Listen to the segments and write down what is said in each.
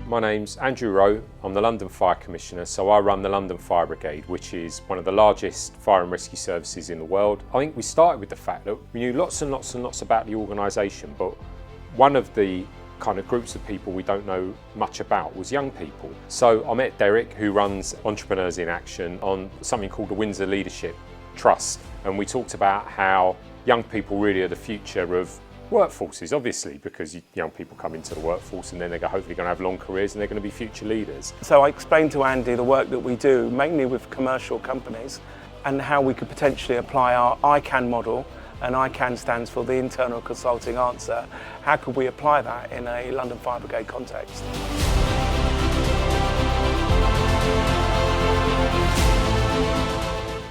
my name's Andrew Roe. I'm the London Fire Commissioner, so I run the London Fire Brigade, which is one of the largest fire and rescue services in the world. I think we started with the fact that we knew lots and lots and lots about the organisation, but one of the kind of groups of people we don't know much about was young people. So I met Derek, who runs Entrepreneurs in Action, on something called the Windsor Leadership Trust, and we talked about how young people really are the future of workforces, obviously, because young people come into the workforce and then they're hopefully going to have long careers and they're going to be future leaders. So I explained to Andy the work that we do, mainly with commercial companies, and how we could potentially apply our ICAN model, and ICAN stands for the Internal Consulting Answer. How could we apply that in a London Fire Brigade context?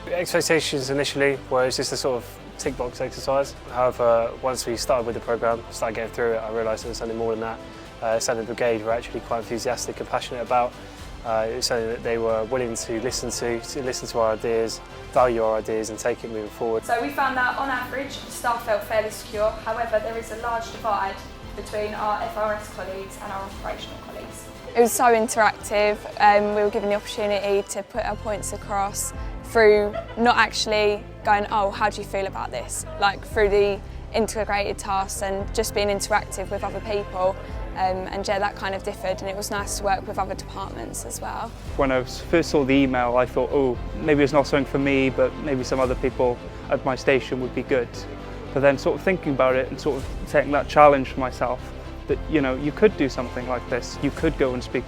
The expectations initially was just a sort of tick box exercise. However, once we started with the programme, started getting through it, I realised it was something more than that. Something the Brigade were actually quite enthusiastic and passionate about. It was something that they were willing to listen to our ideas, value our ideas and take it moving forward. So we found that on average, staff felt fairly secure. However, there is a large divide between our FRS colleagues and our operational colleagues. It was so interactive. We were given the opportunity to put our points across through not actually going, oh, how do you feel about this? Like through the integrated tasks and just being interactive with other people. And yeah, that kind of differed, and it was nice to work with other departments as well. When I first saw the email, I thought, oh, maybe it's not something for me, but maybe some other people at my station would be good. But then sort of thinking about it and sort of taking that challenge for myself, that you could do something like this. You could go and speak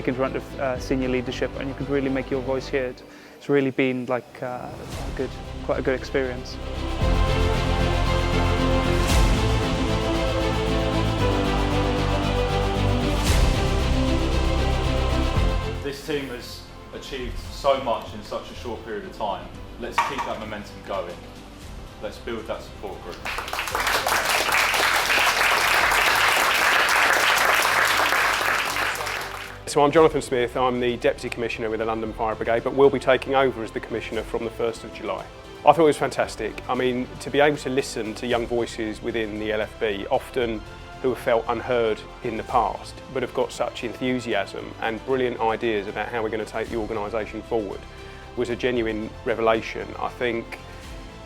in front of senior leadership, and you could really make your voice heard. It's really been like quite a good experience. This team has achieved so much in such a short period of time. Let's keep that momentum going. Let's build that support group. So I'm Jonathan Smith, I'm the Deputy Commissioner with the London Fire Brigade, but will be taking over as the Commissioner from the 1st of July. I thought it was fantastic. I mean, to be able to listen to young voices within the LFB, often who have felt unheard in the past, but have got such enthusiasm and brilliant ideas about how we're going to take the organisation forward, was a genuine revelation. I think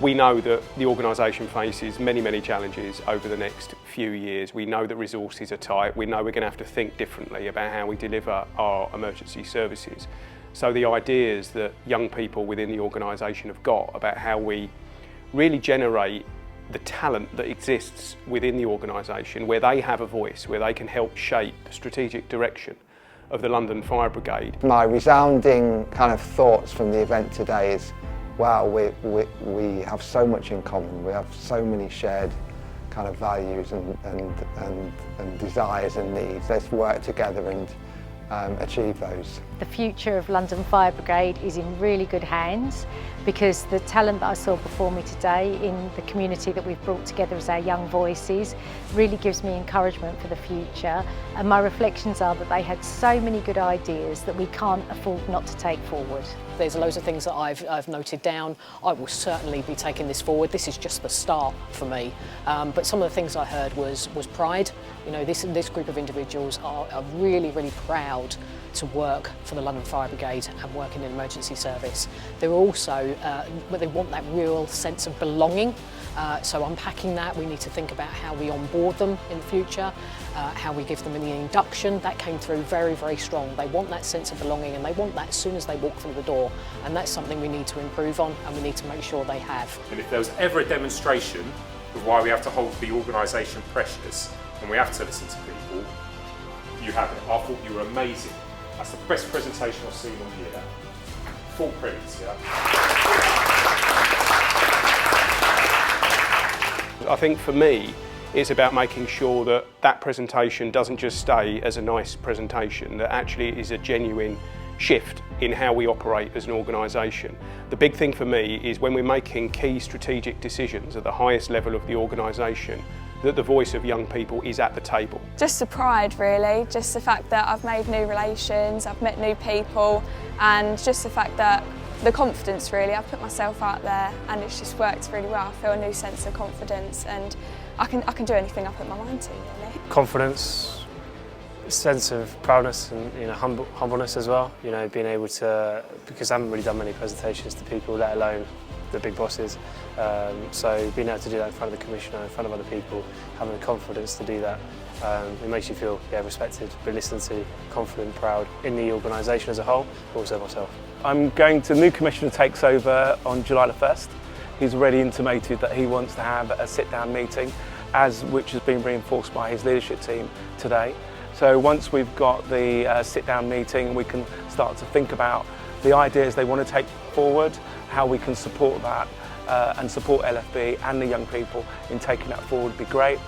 we know that the organisation faces many, many challenges over the next few years. We know that resources are tight. We know we're going to have to think differently about how we deliver our emergency services. So the ideas that young people within the organisation have got about how we really generate the talent that exists within the organisation, where they have a voice, where they can help shape the strategic direction of the London Fire Brigade. My resounding kind of thoughts from the event today is, wow, we have so much in common. We have so many shared kind of values and desires and needs. Let's work together and achieve those. The future of London Fire Brigade is in really good hands, because the talent that I saw before me today in the community that we've brought together as our young voices really gives me encouragement for the future, and my reflections are that they had so many good ideas that we can't afford not to take forward. There's loads of things that I've noted down. I will certainly be taking this forward. This is just the start for me. But some of the things I heard was pride. This group of individuals are really, really proud to work for the London Fire Brigade and work in an emergency service. They're also, they want that real sense of belonging. So unpacking that, we need to think about how we onboard them in the future, how we give them an induction. That came through very, very strong. They want that sense of belonging, and they want that as soon as they walk through the door. And that's something we need to improve on, and we need to make sure they have. And if there was ever a demonstration of why we have to hold the organisation precious and we have to listen to people, you have it. I thought you were amazing. That's the best presentation I've seen all year. Full credits, yeah. I think for me, it's about making sure that that presentation doesn't just stay as a nice presentation, that actually it is a genuine shift in how we operate as an organisation. The big thing for me is when we're making key strategic decisions at the highest level of the organisation, that the voice of young people is at the table. Just the pride really, just the fact that I've made new relations, I've met new people, and just the fact that the confidence really, I've put myself out there and it's just worked really well. I feel a new sense of confidence and I can do anything I put my mind to really. Confidence, sense of proudness and humbleness as well. Being able to, because I haven't really done many presentations to people, let alone the big bosses. So being able to do that in front of the Commissioner, in front of other people, having the confidence to do that, it makes you feel respected, but listened to, confident, proud in the organisation as a whole, but also myself. The new Commissioner takes over on July the 1st. He's already intimated that he wants to have a sit-down meeting, which has been reinforced by his leadership team today. So once we've got the sit-down meeting, we can start to think about the ideas they want to take forward, how we can support that and support LFB and the young people in taking that forward would be great.